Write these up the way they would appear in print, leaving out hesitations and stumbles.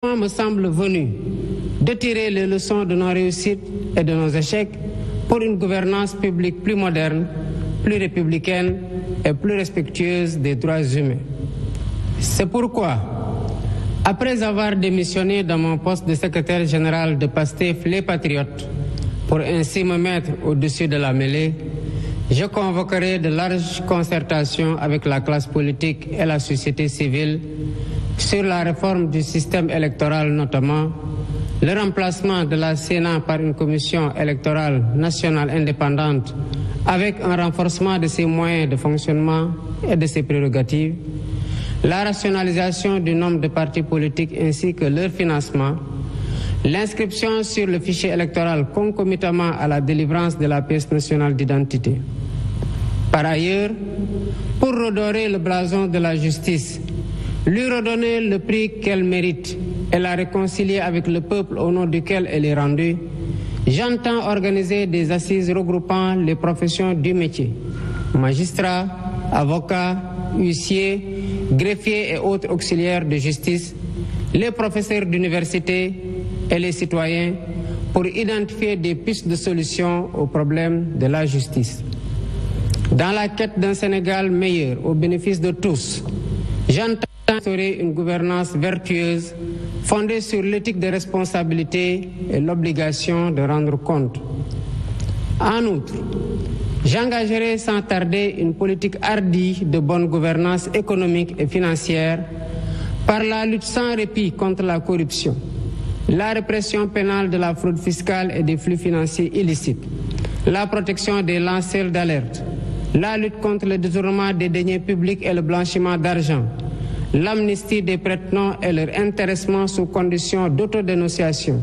moment me semble venu de tirer les leçons de nos réussites et de nos échecs pour une gouvernance publique plus moderne, plus républicaine et plus respectueuse des droits humains. C'est pourquoi, après avoir démissionné dans mon poste de secrétaire général de PASTEF Les Patriotes, pour ainsi me mettre au-dessus de la mêlée, je convoquerai de larges concertations avec la classe politique et la société civile sur la réforme du système électoral notamment, le remplacement de la Sénat par une commission électorale nationale indépendante avec un renforcement de ses moyens de fonctionnement et de ses prérogatives, la rationalisation du nombre de partis politiques ainsi que leur financement, l'inscription sur le fichier électoral concomitamment à la délivrance de la pièce nationale d'identité. Par ailleurs, pour redorer le blason de la justice, lui redonner le prix qu'elle mérite et la réconcilier avec le peuple au nom duquel elle est rendue, j'entends organiser des assises regroupant les professions du métier, magistrats, avocats, huissiers, greffiers et autres auxiliaires de justice, les professeurs d'université et les citoyens pour identifier des pistes de solutions aux problèmes de la justice. Dans la quête d'un Sénégal meilleur au bénéfice de tous, j'entends instaurer une gouvernance vertueuse fondée sur l'éthique de responsabilité et l'obligation de rendre compte. En outre, j'engagerai sans tarder une politique hardie de bonne gouvernance économique et financière par la lutte sans répit contre la corruption, la répression pénale de la fraude fiscale et des flux financiers illicites, la protection des lanceurs d'alerte, la lutte contre le détournement des deniers publics et le blanchiment d'argent, l'amnistie des prête-noms et leur intéressement sous condition d'autodénonciation,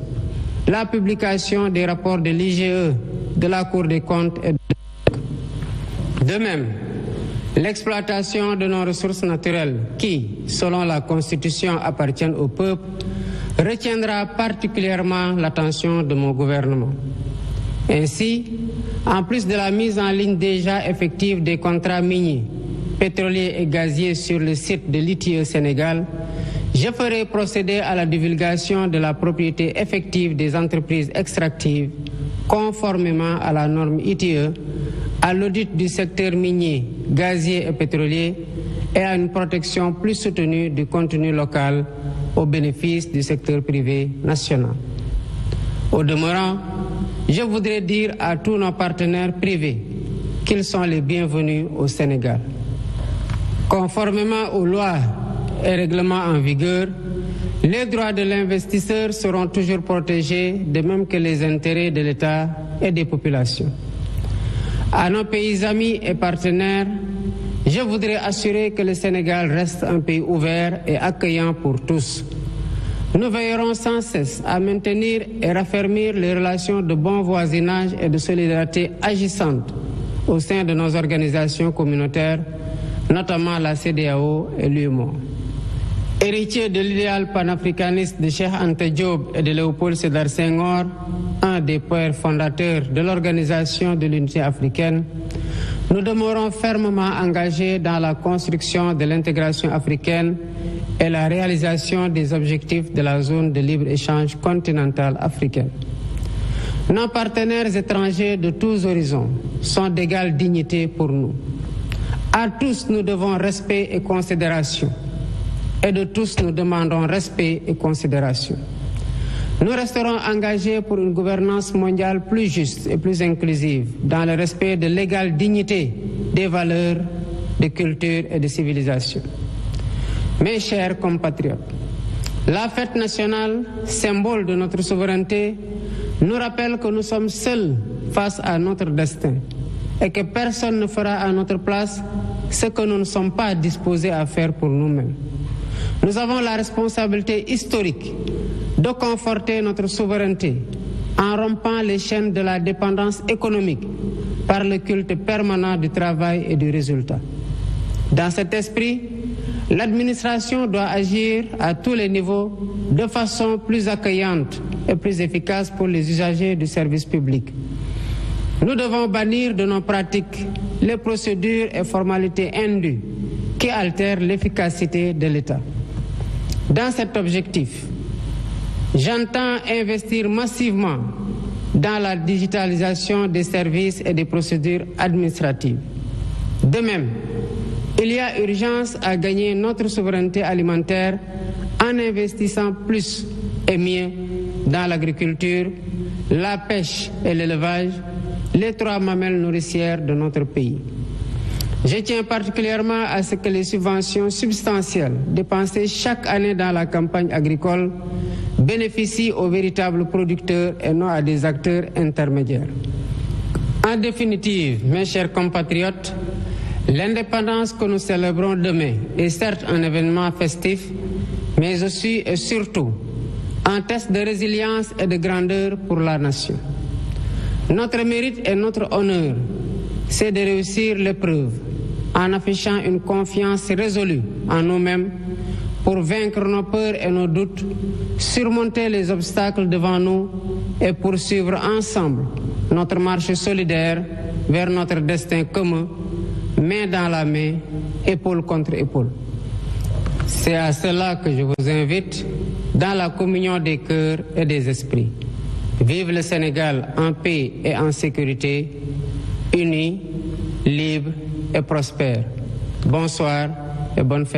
la publication des rapports de l'IGE, de la Cour des comptes et de même, l'exploitation de nos ressources naturelles qui, selon la Constitution, appartiennent au peuple, retiendra particulièrement l'attention de mon gouvernement. Ainsi, en plus de la mise en ligne déjà effective des contrats miniers, pétroliers et gaziers sur le site de l'ITIE Sénégal, je ferai procéder à la divulgation de la propriété effective des entreprises extractives, conformément à la norme ITIE, à l'audit du secteur minier, gazier et pétrolier et à une protection plus soutenue du contenu local au bénéfice du secteur privé national. Au demeurant, je voudrais dire à tous nos partenaires privés qu'ils sont les bienvenus au Sénégal. Conformément aux lois et règlements en vigueur, les droits de l'investisseur seront toujours protégés, de même que les intérêts de l'État et des populations. À nos pays amis et partenaires, je voudrais assurer que le Sénégal reste un pays ouvert et accueillant pour tous. Nous veillerons sans cesse à maintenir et raffermir les relations de bon voisinage et de solidarité agissantes au sein de nos organisations communautaires, notamment la CEDEAO et l'UEMOA. Héritier de l'idéal panafricaniste de Cheikh Anta Diop et de Léopold Sédar Senghor, un des pères fondateurs de l'Organisation de l'Unité africaine, nous demeurons fermement engagés dans la construction de l'intégration africaine et la réalisation des objectifs de la zone de libre-échange continentale africaine. Nos partenaires étrangers de tous horizons sont d'égale dignité pour nous. À tous, nous devons respect et considération. Et de tous, nous demandons respect et considération. Nous resterons engagés pour une gouvernance mondiale plus juste et plus inclusive, dans le respect de l'égale dignité des valeurs, de culture et de civilisation. Mes chers compatriotes, la fête nationale, symbole de notre souveraineté, nous rappelle que nous sommes seuls face à notre destin et que personne ne fera à notre place ce que nous ne sommes pas disposés à faire pour nous-mêmes. Nous avons la responsabilité historique de conforter notre souveraineté en rompant les chaînes de la dépendance économique par le culte permanent du travail et du résultat. Dans cet esprit, l'administration doit agir à tous les niveaux de façon plus accueillante et plus efficace pour les usagers du service public. Nous devons bannir de nos pratiques les procédures et formalités indues qui altèrent l'efficacité de l'État. Dans cet objectif, J'entends investir massivement dans la digitalisation des services et des procédures administratives. De même, il y a urgence à gagner notre souveraineté alimentaire en investissant plus et mieux dans l'agriculture, la pêche et l'élevage, les 3 mamelles nourricières de notre pays. Je tiens particulièrement à ce que les subventions substantielles dépensées chaque année dans la campagne agricole bénéficient aux véritables producteurs et non à des acteurs intermédiaires. En définitive, mes chers compatriotes, l'indépendance que nous célébrons demain est certes un événement festif, mais aussi et surtout un test de résilience et de grandeur pour la nation. Notre mérite et notre honneur, c'est de réussir l'épreuve en affichant une confiance résolue en nous-mêmes pour vaincre nos peurs et nos doutes, surmonter les obstacles devant nous et poursuivre ensemble notre marche solidaire vers notre destin commun, main dans la main, épaule contre épaule. C'est à cela que je vous invite dans la communion des cœurs et des esprits. Vive le Sénégal en paix et en sécurité, unis, libres et prospères. Bonsoir et bonne fête.